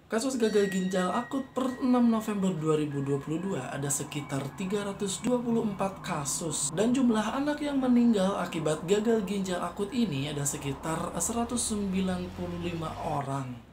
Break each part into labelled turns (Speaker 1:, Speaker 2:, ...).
Speaker 1: Kasus gagal ginjal akut per 6 November 2022 ada sekitar 324 kasus dan jumlah anak yang meninggal akibat gagal ginjal akut ini ada sekitar 195 orang.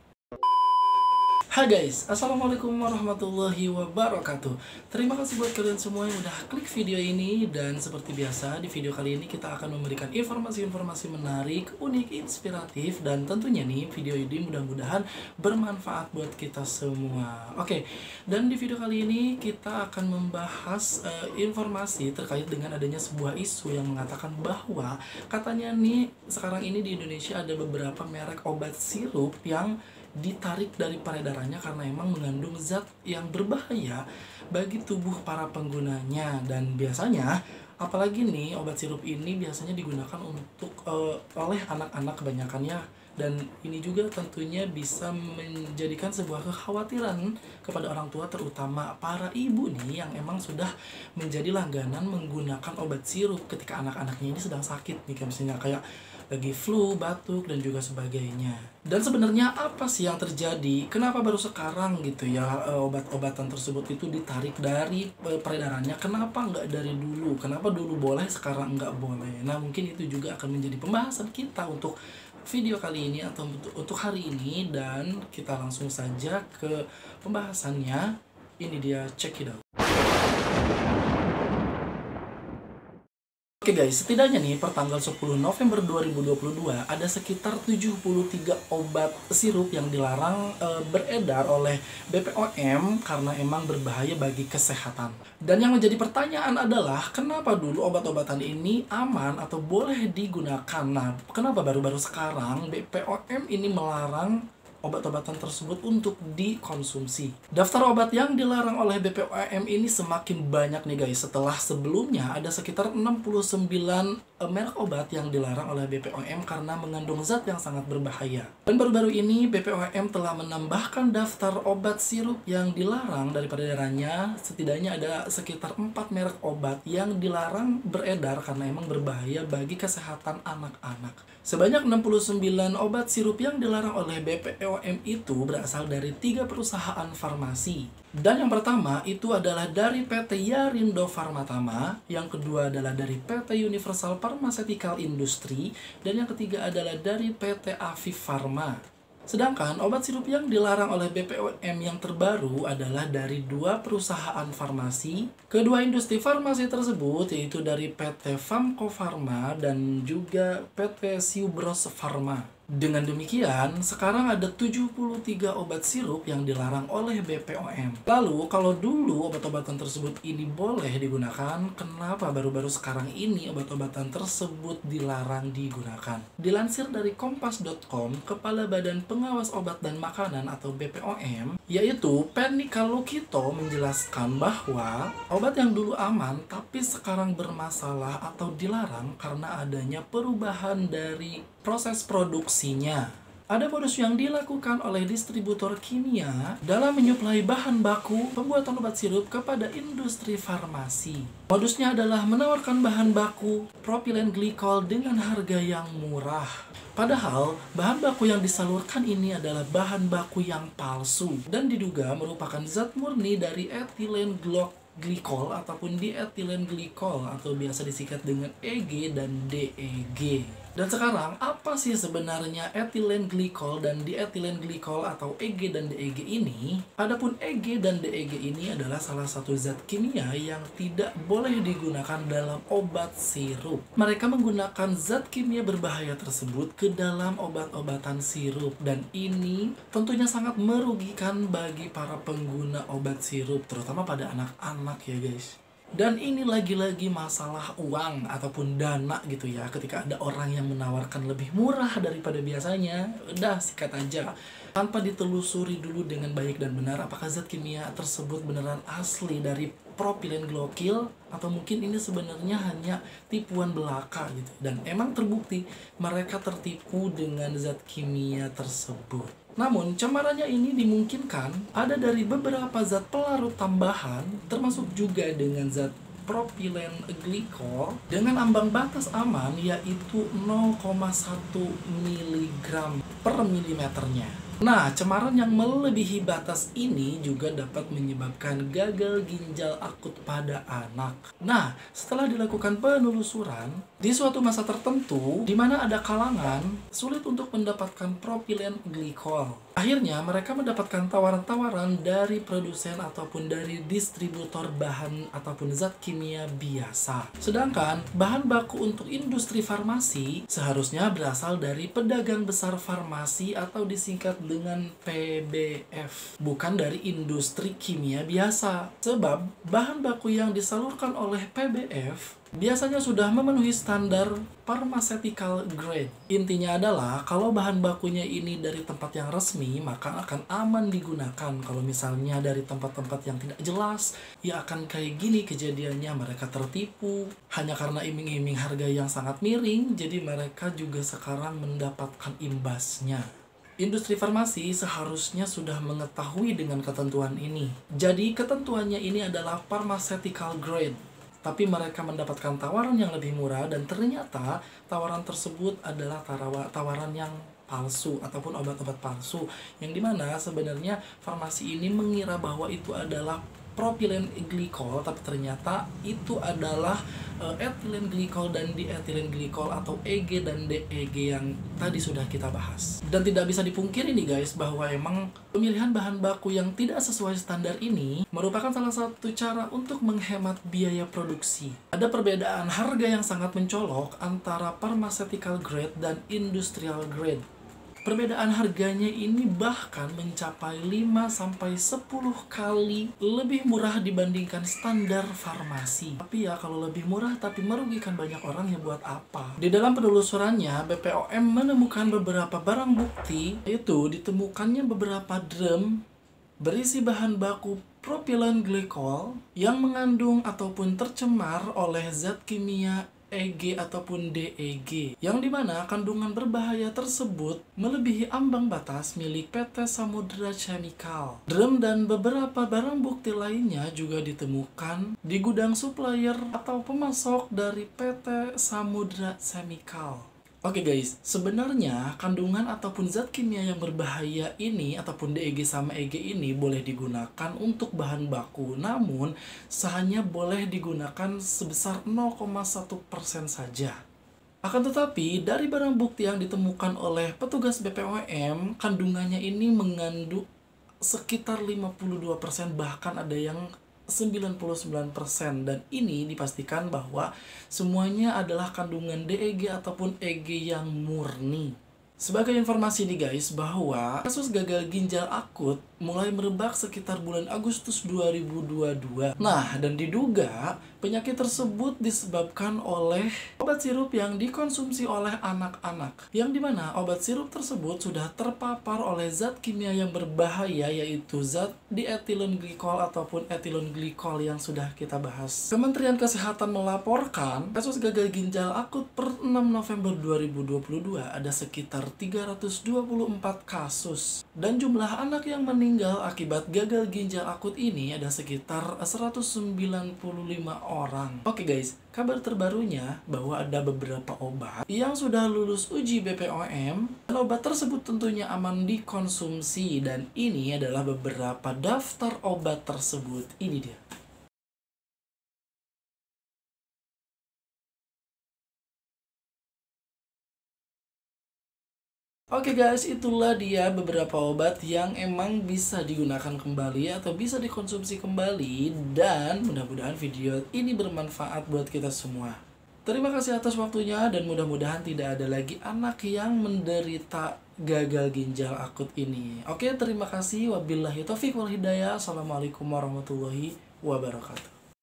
Speaker 1: Hai guys, assalamualaikum warahmatullahi wabarakatuh. Terima kasih buat kalian semua yang udah klik video ini. Dan seperti biasa, di video kali ini kita akan memberikan informasi-informasi menarik, unik, inspiratif. Dan tentunya nih, video ini mudah-mudahan bermanfaat buat kita semua. Oke, dan di video kali ini kita akan membahas informasi terkait dengan adanya sebuah isu yang mengatakan bahwa katanya nih, sekarang ini di Indonesia ada beberapa merek obat sirup yang ditarik dari peredarannya karena emang mengandung zat yang berbahaya bagi tubuh para penggunanya. Dan biasanya, apalagi nih, obat sirup ini biasanya digunakan untuk oleh anak-anak kebanyakannya. Dan ini juga tentunya bisa menjadikan sebuah kekhawatiran kepada orang tua, terutama para ibu nih yang emang sudah menjadi langganan menggunakan obat sirup ketika anak-anaknya ini sedang sakit nih, misalnya kayak lagi flu, batuk, dan juga sebagainya. Dan sebenarnya apa sih yang terjadi? Kenapa baru sekarang gitu ya obat-obatan tersebut itu ditarik dari peredarannya? Kenapa nggak dari dulu? Kenapa dulu boleh, sekarang nggak boleh? Nah, mungkin itu juga akan menjadi pembahasan kita untuk video kali ini atau untuk hari ini. Dan kita langsung saja ke pembahasannya. Ini dia, check it out. Oke guys, setidaknya nih per tanggal 10 November 2022 ada sekitar 73 obat sirup yang dilarang beredar oleh BPOM karena emang berbahaya bagi kesehatan. Dan yang menjadi pertanyaan adalah kenapa dulu obat-obatan ini aman atau boleh digunakan? Nah, kenapa baru-baru sekarang BPOM ini melarang obat-obatan tersebut untuk dikonsumsi? Daftar obat yang dilarang oleh BPOM ini semakin banyak nih guys. Setelah sebelumnya ada sekitar 69 merek obat yang dilarang oleh BPOM karena mengandung zat yang sangat berbahaya. Dan baru-baru ini BPOM telah menambahkan daftar obat sirup yang dilarang dari peredarannya. Setidaknya ada sekitar 4 merek obat yang dilarang beredar karena emang berbahaya bagi kesehatan anak-anak. Sebanyak 69 obat sirup yang dilarang oleh BPOM itu berasal dari 3 perusahaan farmasi. Dan yang pertama itu adalah dari PT Yarindo Pharma-Tama, yang kedua adalah dari PT Universal Pharmaceutical Industry, dan yang ketiga adalah dari PT Aviv Pharma. Sedangkan obat sirup yang dilarang oleh BPOM yang terbaru adalah dari 2 perusahaan farmasi. Kedua industri farmasi tersebut yaitu dari PT Famco Pharma dan juga PT Siubros Pharma. Dengan demikian, sekarang ada 73 obat sirup yang dilarang oleh BPOM. Lalu, kalau dulu obat-obatan tersebut ini boleh digunakan, kenapa baru-baru sekarang ini obat-obatan tersebut dilarang digunakan? Dilansir dari kompas.com, Kepala Badan Pengawas Obat dan Makanan atau BPOM, yaitu Penny Kalukito, menjelaskan bahwa obat yang dulu aman tapi sekarang bermasalah atau dilarang karena adanya perubahan dari proses produksinya. Ada modus yang dilakukan oleh distributor kimia dalam menyuplai bahan baku pembuatan obat sirup kepada industri farmasi. Modusnya adalah menawarkan bahan baku propilen glikol dengan harga yang murah. Padahal, bahan baku yang disalurkan ini adalah bahan baku yang palsu dan diduga merupakan zat murni dari etilen glikol ataupun dietilen glikol atau biasa disingkat dengan EG dan DEG. Dan sekarang, apa sih sebenarnya etilen glikol dan dietilen glikol atau EG dan DEG ini? Adapun EG dan DEG ini adalah salah satu zat kimia yang tidak boleh digunakan dalam obat sirup. Mereka menggunakan zat kimia berbahaya tersebut ke dalam obat-obatan sirup, dan ini tentunya sangat merugikan bagi para pengguna obat sirup, terutama pada anak-anak ya guys. Dan ini lagi-lagi masalah uang ataupun dana gitu ya. Ketika ada orang yang menawarkan lebih murah daripada biasanya, udah sikat aja tanpa ditelusuri dulu dengan baik dan benar apakah zat kimia tersebut beneran asli dari propilen glukol atau mungkin ini sebenarnya hanya tipuan belaka gitu. Dan emang terbukti mereka tertipu dengan zat kimia tersebut. Namun, cemarannya ini dimungkinkan ada dari beberapa zat pelarut tambahan, termasuk juga dengan zat propilen glikol dengan ambang batas aman yaitu 0,1 mg per milimeternya. Nah, cemaran yang melebihi batas ini juga dapat menyebabkan gagal ginjal akut pada anak. Nah, setelah dilakukan penelusuran, di suatu masa tertentu, di mana ada kalangan sulit untuk mendapatkan propilen glikol. Akhirnya, mereka mendapatkan tawaran-tawaran dari produsen ataupun dari distributor bahan ataupun zat kimia biasa. Sedangkan, bahan baku untuk industri farmasi seharusnya berasal dari pedagang besar farmasi atau disingkat dengan PBF, bukan dari industri kimia biasa. Sebab, bahan baku yang disalurkan oleh PBF biasanya sudah memenuhi standar pharmaceutical grade. Intinya adalah, kalau bahan bakunya ini dari tempat yang resmi, maka akan aman digunakan. Kalau misalnya dari tempat-tempat yang tidak jelas, ya akan kayak gini kejadiannya, mereka tertipu. Hanya karena iming-iming harga yang sangat miring, jadi mereka juga sekarang mendapatkan imbasnya. Industri farmasi seharusnya sudah mengetahui dengan ketentuan ini. Jadi ketentuannya ini adalah pharmaceutical grade. Tapi mereka mendapatkan tawaran yang lebih murah dan ternyata tawaran tersebut adalah tawaran yang palsu ataupun obat-obat palsu, yang dimana sebenarnya farmasi ini mengira bahwa itu adalah propilen glikol, tapi ternyata itu adalah etilen glikol dan dietilen glikol atau EG dan DEG yang tadi sudah kita bahas. Dan tidak bisa dipungkiri nih guys, bahwa emang pemilihan bahan baku yang tidak sesuai standar ini merupakan salah satu cara untuk menghemat biaya produksi. Ada perbedaan harga yang sangat mencolok antara pharmaceutical grade dan industrial grade. Perbedaan harganya ini bahkan mencapai 5-10 kali lebih murah dibandingkan standar farmasi. Tapi ya, kalau lebih murah tapi merugikan banyak orang, ya buat apa? Di dalam penelusurannya, BPOM menemukan beberapa barang bukti, yaitu ditemukannya beberapa drum berisi bahan baku propilen glikol yang mengandung ataupun tercemar oleh zat kimia EG ataupun DEG, yang dimana kandungan berbahaya tersebut melebihi ambang batas milik PT Samudra Chemical. Drum dan beberapa barang bukti lainnya juga ditemukan di gudang supplier atau pemasok dari PT Samudra Chemical. Oke guys, sebenarnya kandungan ataupun zat kimia yang berbahaya ini ataupun DEG sama EG ini boleh digunakan untuk bahan baku, namun hanya boleh digunakan sebesar 0,1% saja. Akan tetapi, dari barang bukti yang ditemukan oleh petugas BPOM, kandungannya ini mengandung sekitar 52%, bahkan ada yang 99%, dan ini dipastikan bahwa semuanya adalah kandungan DEG ataupun EG yang murni. Sebagai informasi nih guys, bahwa kasus gagal ginjal akut mulai merebak sekitar bulan Agustus 2022. Nah, dan diduga penyakit tersebut disebabkan oleh obat sirup yang dikonsumsi oleh anak-anak, yang dimana obat sirup tersebut sudah terpapar oleh zat kimia yang berbahaya, yaitu zat dietilen glikol ataupun etilen glikol yang sudah kita bahas. Kementerian Kesehatan melaporkan kasus gagal ginjal akut per 6 November 2022 ada sekitar 324 kasus, dan jumlah anak yang meninggal akibat gagal ginjal akut ini ada sekitar 195 orang. Oke guys, kabar terbarunya bahwa ada beberapa obat yang sudah lulus uji BPOM, dan obat tersebut tentunya aman dikonsumsi, dan ini adalah beberapa daftar obat tersebut. Ini dia. Oke guys, itulah dia beberapa obat yang emang bisa digunakan kembali atau bisa dikonsumsi kembali, dan mudah-mudahan video ini bermanfaat buat kita semua. Terima kasih atas waktunya, dan mudah-mudahan tidak ada lagi anak yang menderita gagal ginjal akut ini. Oke, terima kasih. Wabillahi taufiq wal hidayah. Assalamualaikum warahmatullahi wabarakatuh.